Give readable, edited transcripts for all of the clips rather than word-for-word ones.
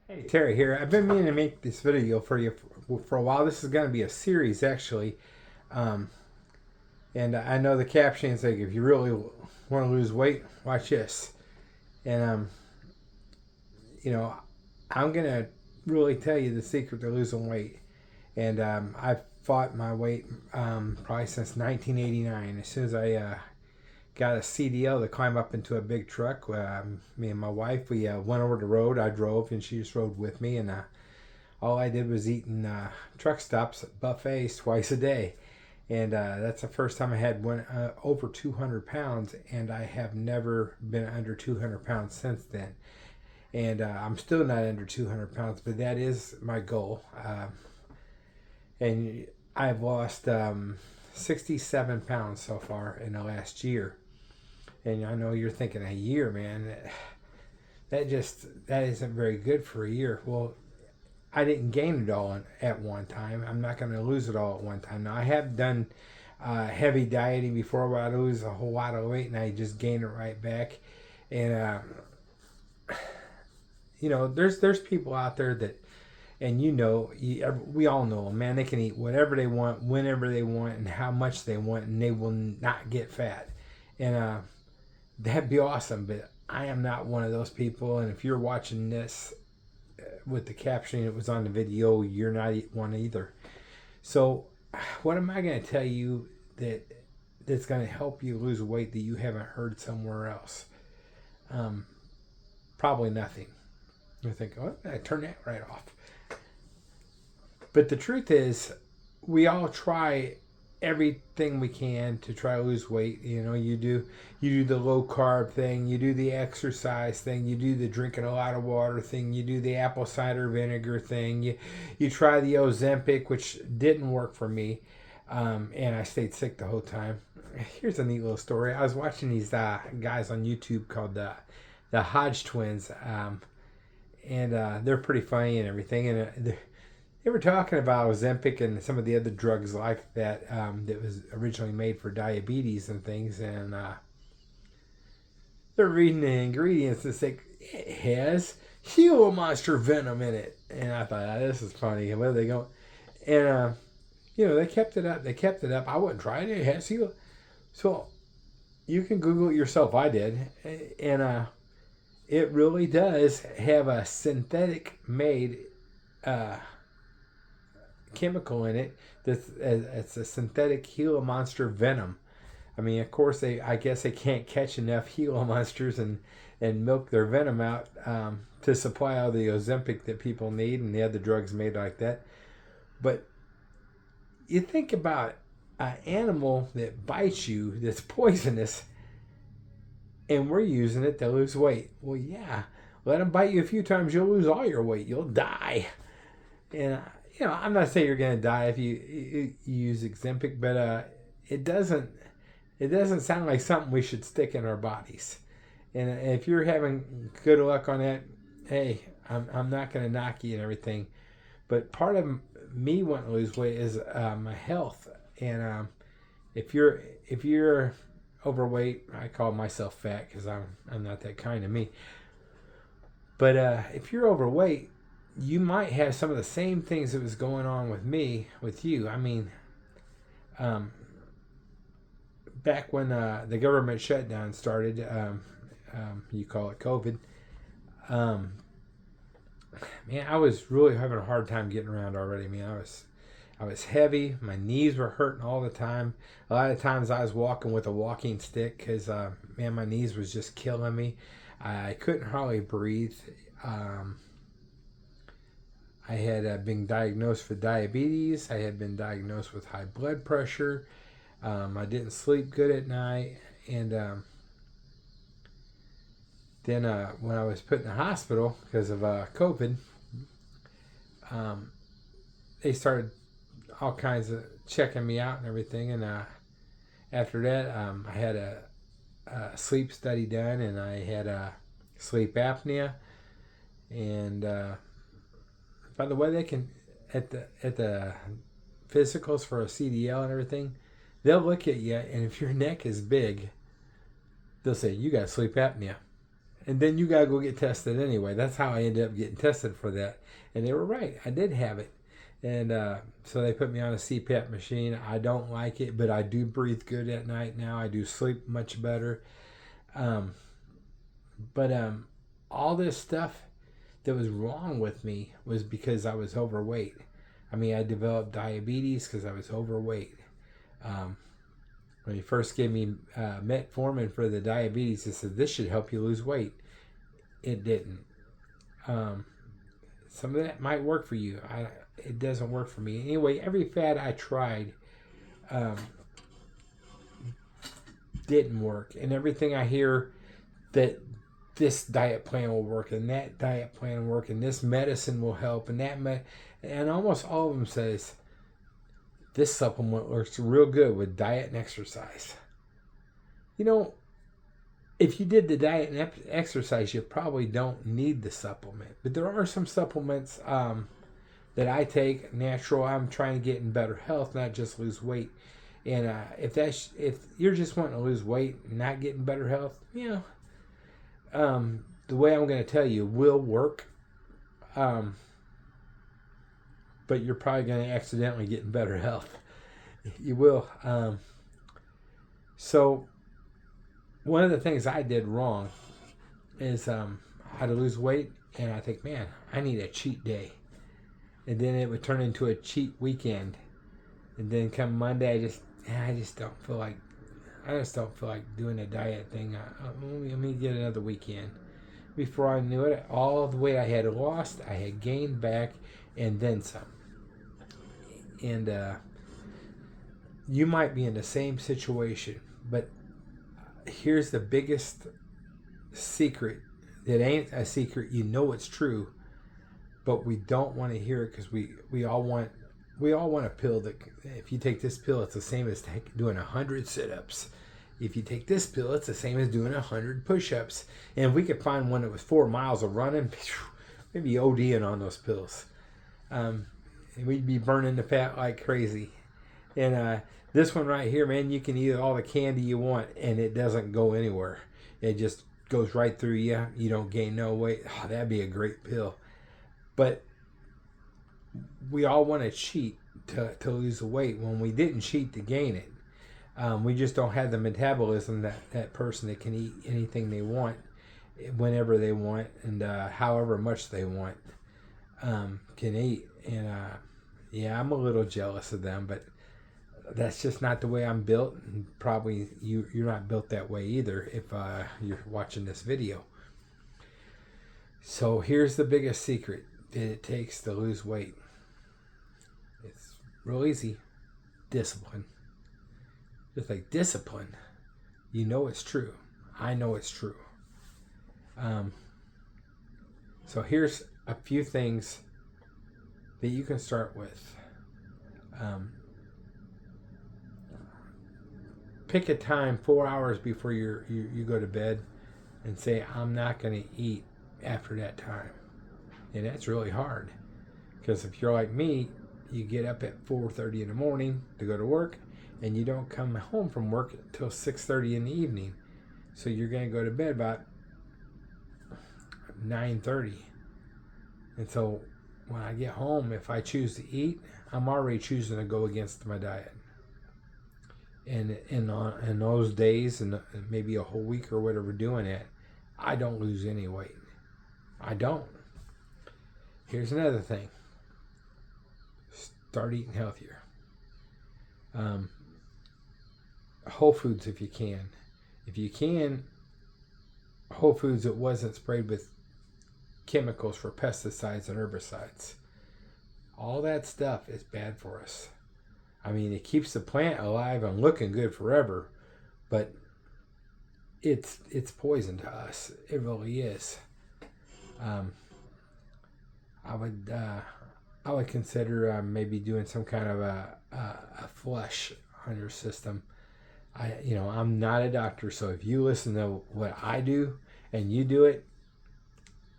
Hey, Terry here. I've been meaning to make this video for you for a while. This is going to be a series, actually. Um, and I know the caption is like, if you really want to lose weight, watch this. And, you know, I'm going to really tell you the secret to losing weight. And I've fought my weight probably since 1989. As soon as I got a CDL to climb up into a big truck, me and my wife, we went over the road. I drove, and she just rode with me. And all I did was eating truck stops, buffets twice a day. And that's the first time I had one over 200 pounds, and I have never been under 200 pounds since then. And I'm still not under 200 pounds, but that is my goal. And I've lost 67 pounds so far in the last year. And I know you're thinking, a year, man, that isn't very good for a year. Well, I didn't gain it all at one time. I'm not going to lose it all at one time. Now, I have done heavy dieting before where I lose a whole lot of weight and I just gain it right back. And, there's people out there that, and we all know them, man, they can eat whatever they want, whenever they want, and how much they want, and they will not get fat. And that'd be awesome, but I am not one of those people. And if you're watching this, with the caption it was on the video, you're not one either. So what am I going to tell you that's going to help you lose weight that you haven't heard somewhere else? Probably nothing. You think, oh, I turn that right off. But the truth is, we all try everything we can to try to lose weight. You do the low carb thing, you do the exercise thing, you do the drinking a lot of water thing, you do the apple cider vinegar thing, you try the Ozempic, which didn't work for me, and I stayed sick the whole time. Here's a neat little story. I was watching these guys on YouTube called the Hodge twins, and they're pretty funny and everything, and they were talking about Ozempic and some of the other drugs like that that was originally made for diabetes and things. And they're reading the ingredients and say it has Gila monster venom in it. And I thought, this is funny. Where are they going? And, they kept it up. They kept it up. I wouldn't try it. It has Gila. So you can Google it yourself. I did. And it really does have a synthetic made chemical in it it's a synthetic Gila monster venom. I mean, of course, I guess they can't catch enough Gila monsters and milk their venom out to supply all the Ozempic that people need and the other drugs made like that. But you think about an animal that bites you that's poisonous, and we're using it to lose weight. Well, yeah, let them bite you a few times, you'll lose all your weight, you'll die. And I'm not saying you're going to die if you use Ozempic, but it doesn't sound like something we should stick in our bodies. And if you're having good luck on that, hey, I'm not going to knock you and everything. But part of me wanting to lose weight is my health. And if you're overweight, I call myself fat because I'm not that kind of me. But if you're overweight, you might have some of the same things that was going on with me, with you. I mean, back when the government shutdown started, you call it COVID, man, I was really having a hard time getting around already. Man, I was heavy. My knees were hurting all the time. A lot of times I was walking with a walking stick because, man, my knees was just killing me. I couldn't hardly breathe. I had been diagnosed with diabetes. I had been diagnosed with high blood pressure. I didn't sleep good at night. And then when I was put in the hospital because of COVID, they started all kinds of checking me out and everything. And after that, I had a sleep study done, and I had sleep apnea. And by the way, they can at the physicals for a CDL and everything, they'll look at you, and if your neck is big, they'll say you got sleep apnea. and then you got to go get tested anyway. That's how I ended up getting tested for that. And they were right. I did have it. And so they put me on a CPAP machine. I don't like it, but I do breathe good at night now. I do sleep much better. But all this stuff that was wrong with me was because I was overweight. I mean, I developed diabetes because I was overweight. When he first gave me metformin for the diabetes, he said, this should help you lose weight. It didn't. Some of that might work for you. It doesn't work for me. Anyway, every fad I tried didn't work. And everything I hear that this diet plan will work and that diet plan will work and this medicine will help and and almost all of them says this supplement works real good with diet and exercise. You know, if you did the diet and exercise, you probably don't need the supplement. But there are some supplements that I take natural. I'm trying to get in better health, not just lose weight. And if you're just wanting to lose weight and not getting better health, the way I'm going to tell you will work. But you're probably going to accidentally get in better health. You will. So one of the things I did wrong is how to lose weight. And I think, man, I need a cheat day. And then it would turn into a cheat weekend. And then come Monday, I just don't feel like doing a diet thing. Let me get another weekend. Before I knew it, all the weight I had lost, I had gained back, and then some. And you might be in the same situation, but here's the biggest secret. It ain't a secret. You know it's true, but we don't want to hear it because we all want a pill that if you take this pill, it's the same as doing 100 sit-ups. If you take this pill, it's the same as doing 100 push-ups. And if we could find one that was 4 miles of running, maybe ODing on those pills. And we'd be burning the fat like crazy. And this one right here, man, you can eat all the candy you want, and it doesn't go anywhere. It just goes right through you. You don't gain no weight. Oh, that'd be a great pill. But we all want to cheat to lose the weight when we didn't cheat to gain it. We just don't have the metabolism that person that can eat anything they want whenever they want and however much they want can eat. And I'm a little jealous of them, but that's just not the way I'm built. And probably you're not built that way either if you're watching this video. So here's the biggest secret that it takes to lose weight. It's real easy. Discipline. Just like discipline. You know it's true. I know it's true. So here's a few things that you can start with. Pick a time 4 hours before you go to bed and say, I'm not going to eat after that time. And that's really hard. Because if you're like me, you get up at 4:30 in the morning to go to work, and you don't come home from work until 6:30 in the evening. So you're going to go to bed about 9:30. And so when I get home, if I choose to eat, I'm already choosing to go against my diet. And in those days, and maybe a whole week or whatever doing it, I don't lose any weight. I don't. Here's another thing. Start eating healthier. Whole foods if you can. If you can, whole foods that wasn't sprayed with chemicals for pesticides and herbicides. All that stuff is bad for us. I mean, it keeps the plant alive and looking good forever, but it's poison to us. It really is. I would consider maybe doing some kind of a flush on your system. I'm not a doctor, so if you listen to what I do and you do it,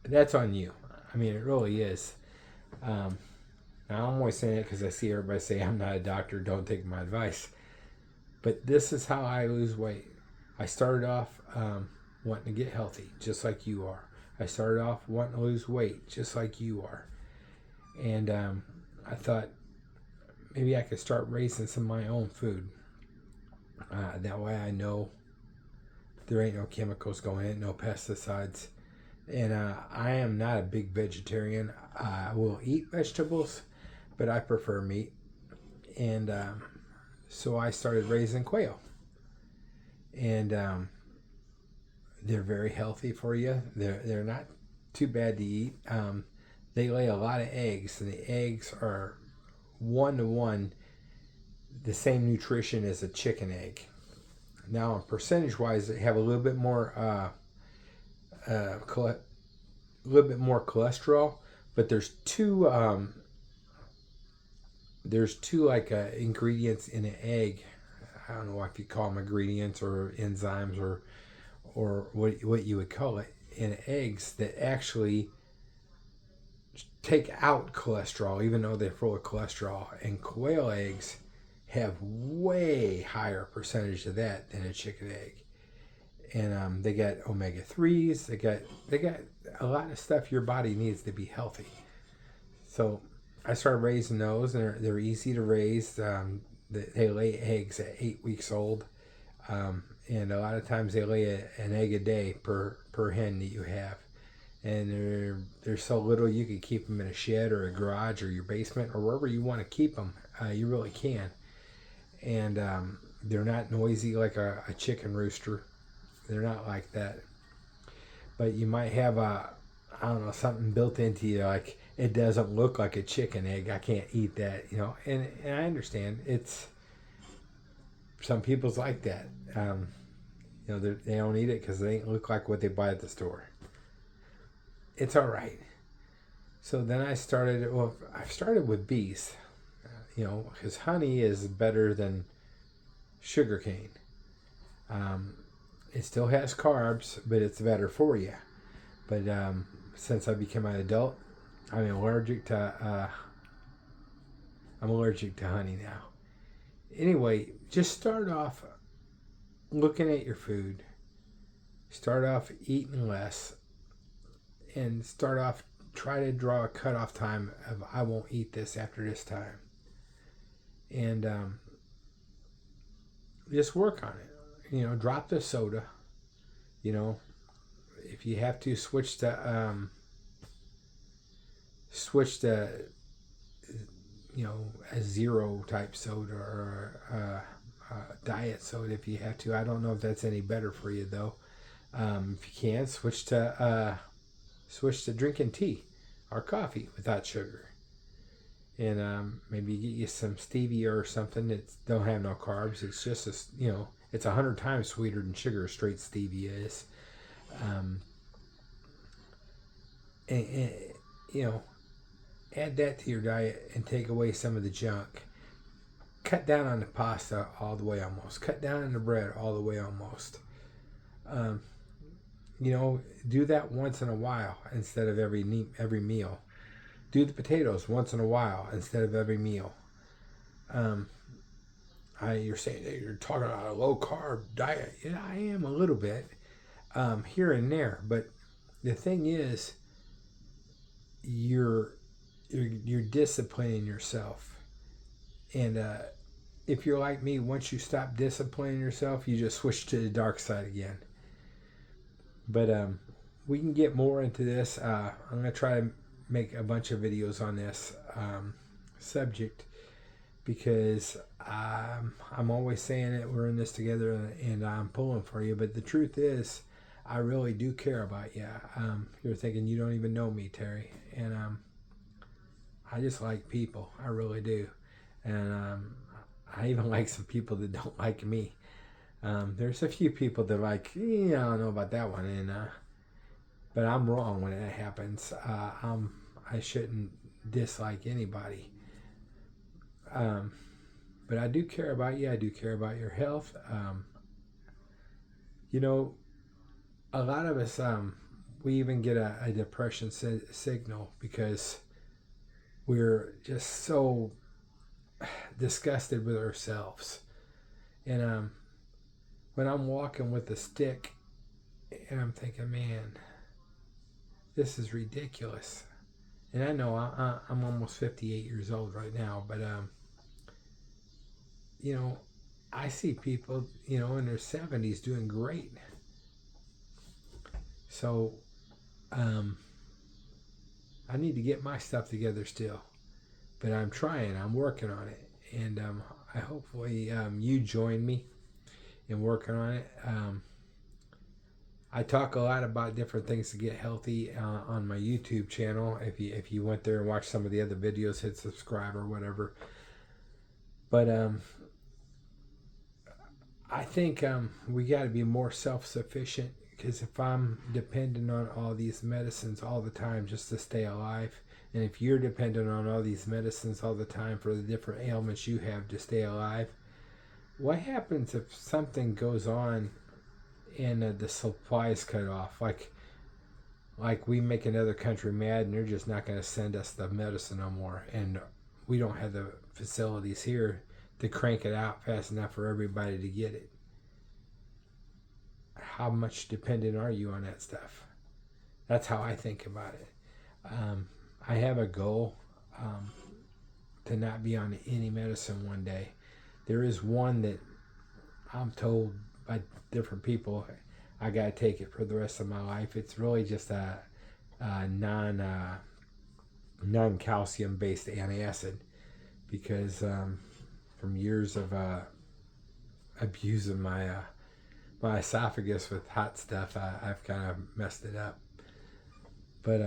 that's on you. I mean, it really is. I'm always saying it because I see everybody say I'm not a doctor, don't take my advice. But this is how I lose weight. I started off wanting to get healthy, just like you are. I started off wanting to lose weight, just like you are. And I thought maybe I could start raising some of my own food. That way I know there ain't no chemicals going in, no pesticides. And I am not a big vegetarian. I will eat vegetables, but I prefer meat. And so I started raising quail. And they're very healthy for you. They're not too bad to eat. They lay a lot of eggs, and the eggs are 1-to-1 the same nutrition as a chicken egg. Now, percentage wise, they have a little bit more cholesterol, but there's two like ingredients in an egg. I don't know if you call them ingredients or enzymes or what you would call it in eggs that actually take out cholesterol, even though they're full of cholesterol. And quail eggs have way higher percentage of that than a chicken egg. And they got omega-3s. They got a lot of stuff your body needs to be healthy. So I started raising those, and they're easy to raise. They lay eggs at 8 weeks old, and a lot of times they lay an egg a day per hen that you have. And they're so little you can keep them in a shed or a garage or your basement or wherever you want to keep them. You really can. And they're not noisy like a chicken rooster. They're not like that. But you might have something built into you, like it doesn't look like a chicken egg. I can't eat that, And I understand it's some people's like that. They don't eat it because they don't look like what they buy at the store. It's all right. So then I started with bees, because honey is better than sugar cane. It still has carbs, but it's better for you. But since I became an adult, I'm allergic to honey now. Anyway, just start off looking at your food. Start off eating less, and try to draw a cutoff time of I won't eat this after this time. And just work on it. Drop the soda. If you have to switch to a zero type soda or a diet soda if you have to. I don't know if that's any better for you though. If you can, switch to drinking tea or coffee without sugar. And maybe get you some stevia or something that don't have no carbs. It's just it's 100 times sweeter than sugar. Straight stevia is. Add that to your diet and take away some of the junk. Cut down on the pasta all the way almost. Cut down on the bread all the way almost. Do that once in a while instead of every meal. Do the potatoes once in a while instead of every meal. You're saying that you're talking about a low carb diet. Yeah, I am a little bit here and there, but the thing is, you're disciplining yourself, and if you're like me, once you stop disciplining yourself, you just switch to the dark side again. But we can get more into this. I'm gonna try to make a bunch of videos on this subject, because I'm always saying it, we're in this together, and I'm pulling for you. But the truth is, I really do care about you. You're thinking you don't even know me, Terry, and I just like people. I really do. And I even like some people that don't like me. There's a few people that are like, I don't know about that one, and but I'm wrong when it happens. I shouldn't dislike anybody. But I do care about you. I do care about your health. A lot of us, we even get a depression signal because we're just so disgusted with ourselves. And when I'm walking with a stick And I'm thinking, man, this is ridiculous. And I know I'm almost 58 years old right now, but you know, I see people, in their 70s doing great. So um, I need to get my stuff together still, but I'm trying. I'm working on it, and I hopefully you join me in working on it. I talk a lot about different things to get healthy on my YouTube channel. If you went there and watched some of the other videos, hit subscribe or whatever. But I think we got to be more self-sufficient, because if I'm dependent on all these medicines all the time just to stay alive, and if you're dependent on all these medicines all the time for the different ailments you have to stay alive, what happens if something goes on and the supply is cut off? Like we make another country mad and they're just not going to send us the medicine no more, and we don't have the facilities here to crank it out fast enough for everybody to get it. How much dependent are you on that stuff? That's how I think about it. I have a goal to not be on any medicine one day. There is one that I'm told by different people I got to take it for the rest of my life. It's really just a non-calcium based antacid, because from years of abusing my esophagus with hot stuff, I've kind of messed it up. But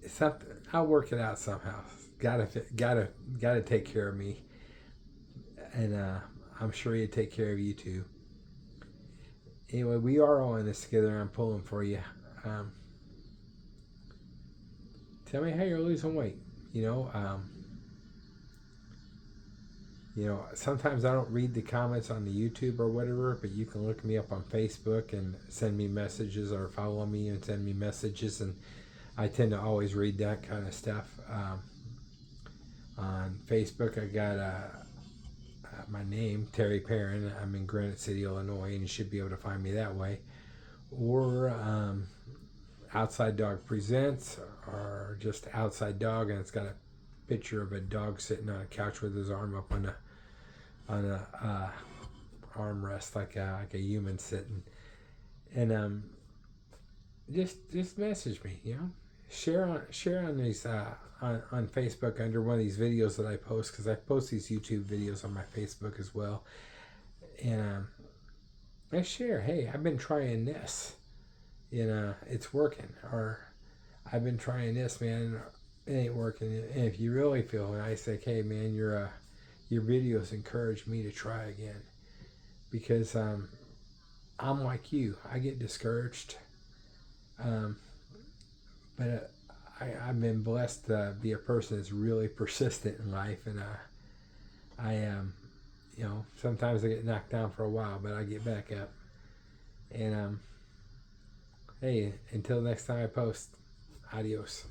something, I'll work it out somehow. Gotta take care of me, and I'm sure you take care of you too. Anyway, we are all in this together. I'm pulling for you. Tell me how you're losing weight. Sometimes I don't read the comments on the YouTube or whatever, but you can look me up on Facebook and send me messages, or follow me and send me messages, and I tend to always read that kind of stuff. On Facebook, I got my name, Terry Perrin. I'm in Granite City, Illinois, and you should be able to find me that way. Or Outside Dog Presents, or just Outside Dog, and it's got a picture of a dog sitting on a couch with his arm up on a armrest, like a human sitting. And just message me, share on these on Facebook under one of these videos that I post, because I post these YouTube videos on my Facebook as well. And I share, hey, I've been trying this, it's working, or I've been trying this, man, it ain't working. And if you really feel nice, like, hey man, your videos encourage me to try again, because I'm like you, I get discouraged, but I've been blessed to be a person that's really persistent in life, and I am, sometimes I get knocked down for a while, but I get back up. And hey, until next time I post, adios.